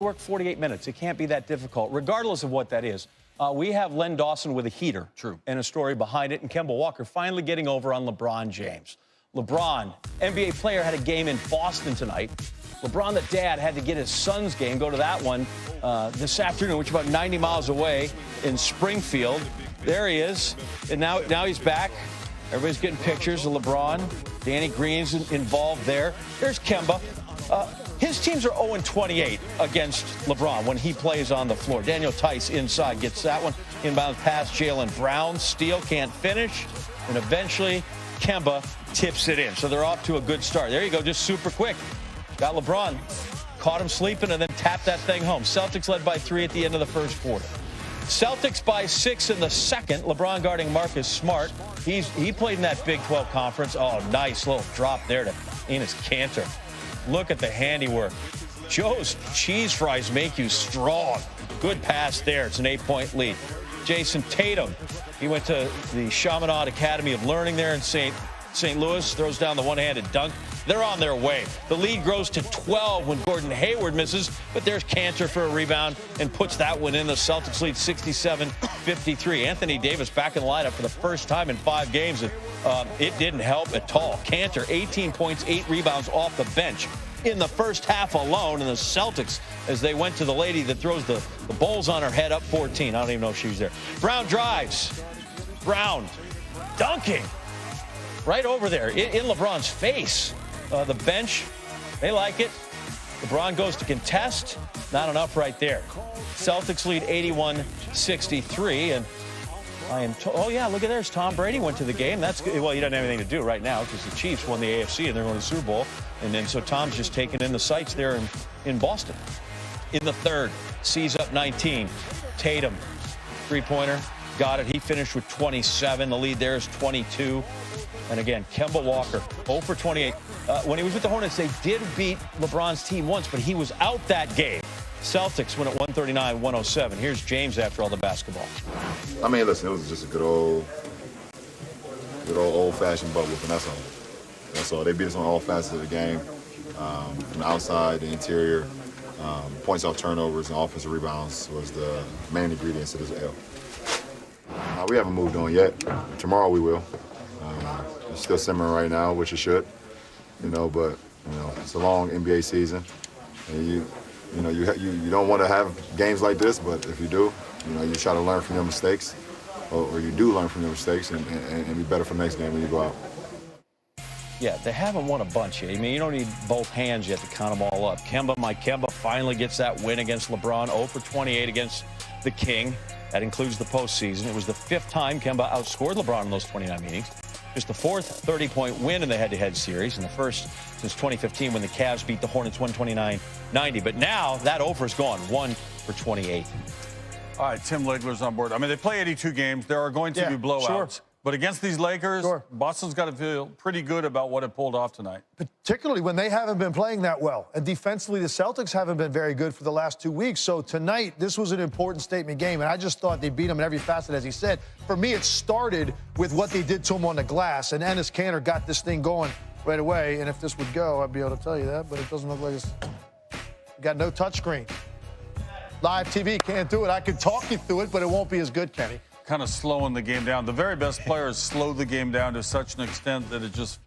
Work 48 minutes. It can't be that difficult, regardless of what that is. We have Len Dawson with a heater. True. And a story behind it. And Kemba Walker finally getting over on LeBron James. LeBron, NBA player, had a game in Boston tonight. LeBron, the dad, had to get his son's game, go to that one this afternoon, which is about 90 miles away in Springfield. There he is. And now he's back. Everybody's getting pictures of LeBron. Danny Green's involved there. There's Kemba. His teams are 0-28 against LeBron when he plays on the floor. Daniel Tice inside gets that one. Inbound pass, Jaylen Brown. Steal, can't finish. And eventually, Kemba tips it in. So they're off to a good start. There you go, just super quick. Got LeBron. Caught him sleeping and then tapped that thing home. Celtics led by 3 at the end of the first quarter. Celtics by 6 in the second. LeBron guarding Marcus Smart. He played in that Big 12 conference. Oh, nice little drop there to Enes Kanter. Look at the handiwork. Joe's cheese fries make you strong. Good pass there. It's an 8-point lead. Jason Tatum, he went to the Chaminade Academy of Learning there in St. Louis. Throws down the one-handed dunk. They're on their way. The lead grows to 12 when Gordon Hayward misses, but there's Kanter for a rebound and puts that one in. The Celtics lead 67-53. Anthony Davis back in the lineup for the first time in 5 games, and it didn't help at all. Kanter, 18 points, 8 rebounds off the bench in the first half alone. And the Celtics, as they went to the lady that throws the bowls on her head, up 14. I don't even know if she was there. Brown drives. Brown dunking right over there in LeBron's face. The bench, they like it. LeBron goes to contest. Not enough right there. Celtics lead 81-63. And I am oh, yeah, look at there's Tom Brady went to the game. That's good. Well, he doesn't have anything to do right now because the Chiefs won the AFC and they're going to the Super Bowl. And then so Tom's just taking in the sights there in Boston. In the third, C's up 19. Tatum, three-pointer, got it. He finished with 27. The lead there is 22. And again, Kemba Walker, 0 for 28. When he was with the Hornets, they did beat LeBron's team once, but he was out that game. Celtics win at 139-107. Here's James after all the basketball. I mean, listen, it was just a good old-fashioned butt whooping. That's all. That's all. They beat us on all facets of the game, from the outside, the interior, points off turnovers, and offensive rebounds was the main ingredients to this L. We haven't moved on yet. Tomorrow we will. It's still simmering right now, which it should, but it's a long NBA season, and you don't want to have games like this, but if you do, you try to learn from your mistakes, or you do learn from your mistakes and be better for the next game when you go out. Yeah, they haven't won a bunch yet. I mean, you don't need both hands yet to count them all up. Kemba finally gets that win against LeBron, 0 for 28 against the King. That includes the postseason. It was the 5th time Kemba outscored LeBron in those 29 meetings. Just the 4th 30-point win in the head-to-head series, and the first since 2015 when the Cavs beat the Hornets 129-90. But now that offer's gone, 1 for 28. All right, Tim Legler's on board. I mean, they play 82 games. There are going to be blowouts. Sure. But against these Lakers, Boston's got to feel pretty good about what it pulled off tonight. Particularly when they haven't been playing that well. And defensively, the Celtics haven't been very good for the last 2 weeks. So tonight, this was an important statement game. And I just thought they beat them in every facet, as he said. For me, it started with what they did to him on the glass. And Enes Kanter got this thing going right away. And if this would go, I'd be able to tell you that. But it doesn't look like it's got no touchscreen. Live TV can't do it. I could talk you through it, but it won't be as good, Kenny. Kind of slowing the game down. The very best players slow the game down to such an extent that it just...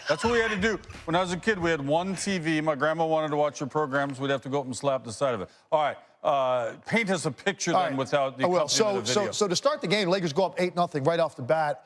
That's what we had to do. When I was a kid, we had one TV. My grandma wanted to watch her programs. We'd have to go up and slap the side of it. All right, paint us a picture then without the accompaniment of video. So to start the game, Lakers go up 8-0 right off the bat.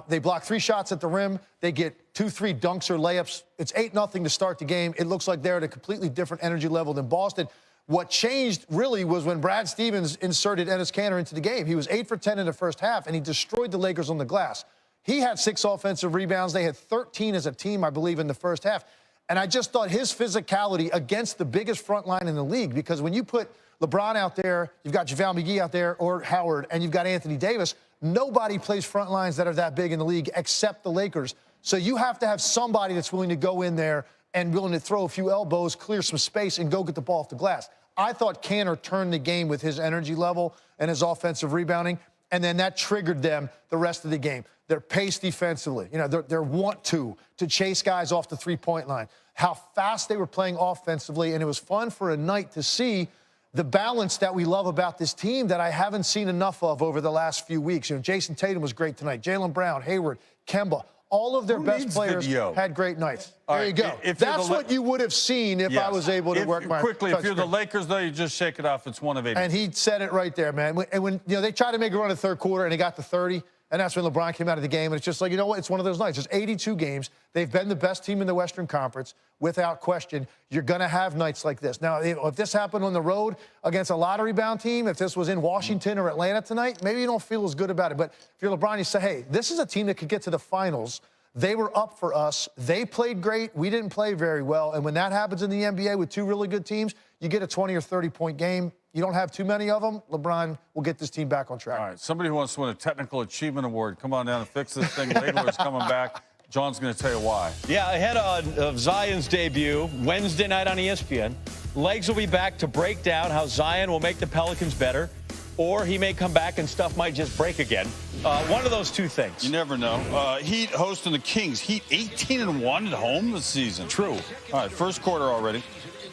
They block 3 shots at the rim. They get 2-3 dunks or layups. It's 8-0 to start the game. It looks like they're at a completely different energy level than Boston. What changed really was when Brad Stevens inserted Enes Kanter into the game. He was 8 for 10 in the first half, and he destroyed the Lakers on the glass. He had 6 offensive rebounds. They had 13 as a team, I believe, in the first half. And I just thought his physicality against the biggest front line in the league, because when you put LeBron out there, you've got JaVale McGee out there, or Howard, and you've got Anthony Davis, nobody plays front lines that are that big in the league except the Lakers. So you have to have somebody that's willing to go in there and willing to throw a few elbows, clear some space, and go get the ball off the glass. I thought Kanter turned the game with his energy level and his offensive rebounding. and then that triggered them the rest of the game. Their pace defensively, their want to chase guys off the three-point line, how fast they were playing offensively, and it was fun for a night to see the balance that we love about this team that I haven't seen enough of over the last few weeks. Jason Tatum was great tonight. Jaylen Brown, Hayward, Kemba, all of their best players had great nights. There you go. That's what you would have seen if I was able to work my quickly. If you're the Lakers, though, you just shake it off. It's 1 of 80. And he said it right there, man. And when they tried to make a run in the third quarter and they got to 30, and that's when LeBron came out of the game. And it's just like, you know what? It's one of those nights. It's 82 games. They've been the best team in the Western Conference, without question. You're going to have nights like this. Now, if this happened on the road against a lottery-bound team, if this was in Washington or Atlanta tonight, maybe you don't feel as good about it. But if you're LeBron, you say, hey, this is a team that could get to the finals. They were up for us. They played great. We didn't play very well. And when that happens in the NBA with two really good teams, you get a 20 or 30-point game. You don't have too many of them. LeBron will get this team back on track. All right, somebody who wants to win a technical achievement award, come on down and fix this thing. Legler's coming back. John's going to tell you why. Yeah, ahead of Zion's debut, Wednesday night on ESPN, Legs will be back to break down how Zion will make the Pelicans better, or he may come back and stuff might just break again. One of those two things. You never know. Heat hosting the Kings. Heat 18-1 at home this season. True. All right, first quarter already.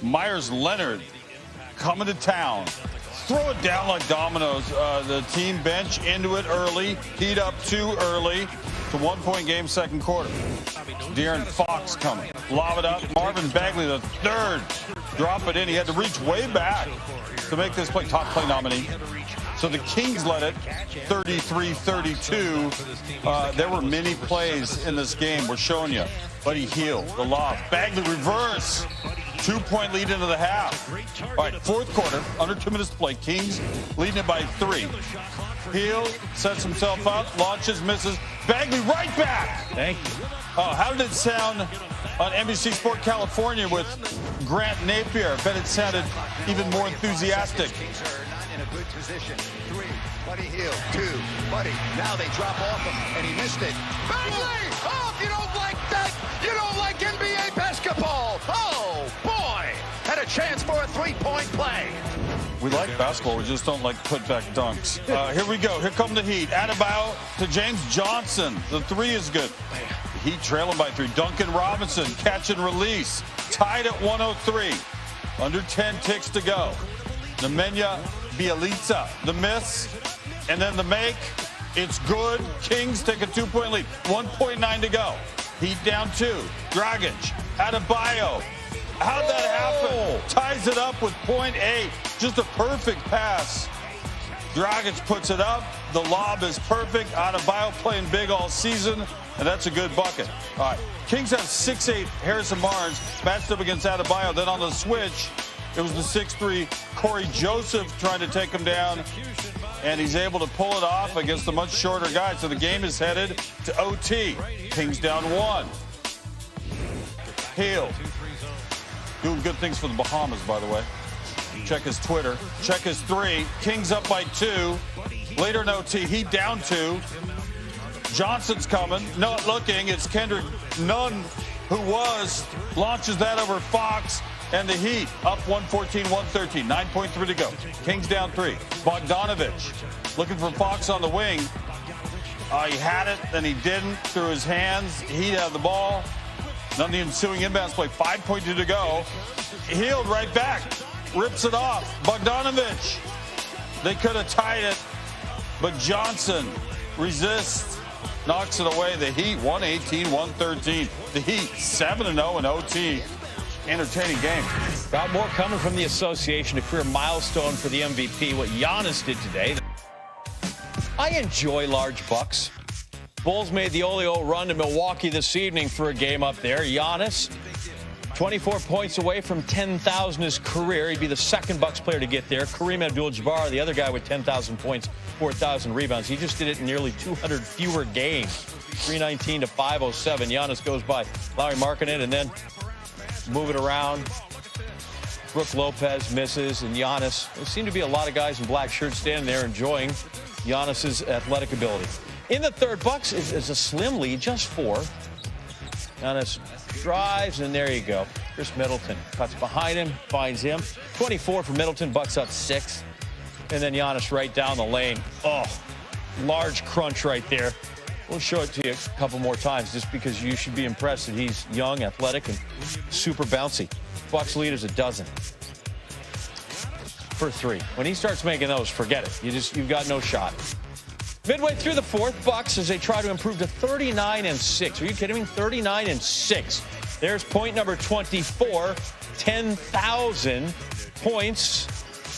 Myers Leonard coming to town. Throw it down like dominoes. The team bench into it early. Heat up too early. It's a 1-point game, second quarter. De'Aaron Fox coming. Lob it up. Marvin Bagley, the third. Drop it in. He had to reach way back to make this play. Top play nominee. So the Kings led it 33-32. There were many plays in this game. We're showing you. Buddy Hield, the lob. Bagley reverse. 2-point lead into the half. All right, fourth quarter, under 2 minutes to play. Kings leading it by 3. Hield sets himself up, launches, misses. Bagley right back. Thank you. Oh, how did it sound on NBC Sport California with Grant Napier? I bet it sounded even more enthusiastic. In a good position. 3, Buddy Hield. 2, Buddy. Now they drop off him, and he missed it. Bagley! Oh, if you don't like that, you don't like NBA basketball. Oh, boy! Had a chance for a 3-point play. We like basketball. We just don't like putback dunks. Here we go. Here come the Heat. Adebayo to James Johnson. The 3 is good. The Heat trailing by 3. Duncan Robinson, catch and release. Tied at 103. Under 10 ticks to go. Nemanja Bjelica, the miss, and then the make. It's good. Kings take a 2-point lead. 1.9 to go. Heat down 2. Dragic, Adebayo. How'd that happen? Ties it up with .8. Just a perfect pass. Dragic puts it up. The lob is perfect. Adebayo playing big all season, and that's a good bucket. All right. Kings have 6'8" Harrison Barnes matched up against Adebayo. Then on the switch, it was the 6'3" Corey Joseph trying to take him down, and he's able to pull it off against a much shorter guy. So the game is headed to OT. Kings down 1. Hield. Doing good things for the Bahamas, by the way. Check his Twitter. Check his 3. Kings up by 2. Later in OT, Heat down 2. Johnson's coming. Not looking. It's Kendrick Nunn who launches that over Fox. And the Heat up 114-113. 9.3 to go. Kings down 3. Bogdanovich looking for Fox on the wing. He had it, then he didn't. Through his hands. Heat had the ball. None of the ensuing inbounds play. 5.2 to go. Hield right back. Rips it off. Bogdanovich. They could have tied it, but Johnson resists. Knocks it away. The Heat 118-113. The Heat 7-0 in OT. Entertaining game. Got more coming from the association. A career milestone for the MVP. What Giannis did today. I enjoy large bucks. Bulls made the ole-ole run to Milwaukee this evening for a game up there. Giannis, 24 points away from 10,000 his career. He'd be the second Bucks player to get there. Kareem Abdul-Jabbar, the other guy with 10,000 points, 4,000 rebounds. He just did it in nearly 200 fewer games. 319 to 507. Giannis goes by Lauri Markkanen and then move it around. Brook Lopez misses, and Giannis. There seem to be a lot of guys in black shirts standing there enjoying Giannis's athletic ability. In the third, Bucks is a slim lead, just 4. Giannis drives, and there you go. Chris Middleton cuts behind him, finds him. 24 for Middleton, Bucks up 6. And then Giannis right down the lane. Oh, large crunch right there. We'll show it to you a couple more times just because you should be impressed that he's young, athletic, and super bouncy. Bucks lead is 12 for 3. When he starts making those, forget it. You've got no shot. Midway through the fourth, Bucks as they try to improve to 39-6. Are you kidding me? 39-6. There's point number 24, 10,000 points.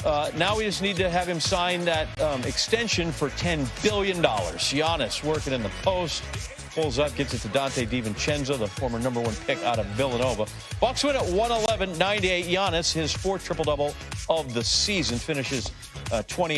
Now we just need to have him sign that extension for $10 billion. Giannis working in the post. Pulls up, gets it to Dante DiVincenzo, the former #1 pick out of Villanova. Bucks win at 111-98. Giannis, his 4th triple-double of the season, finishes 20.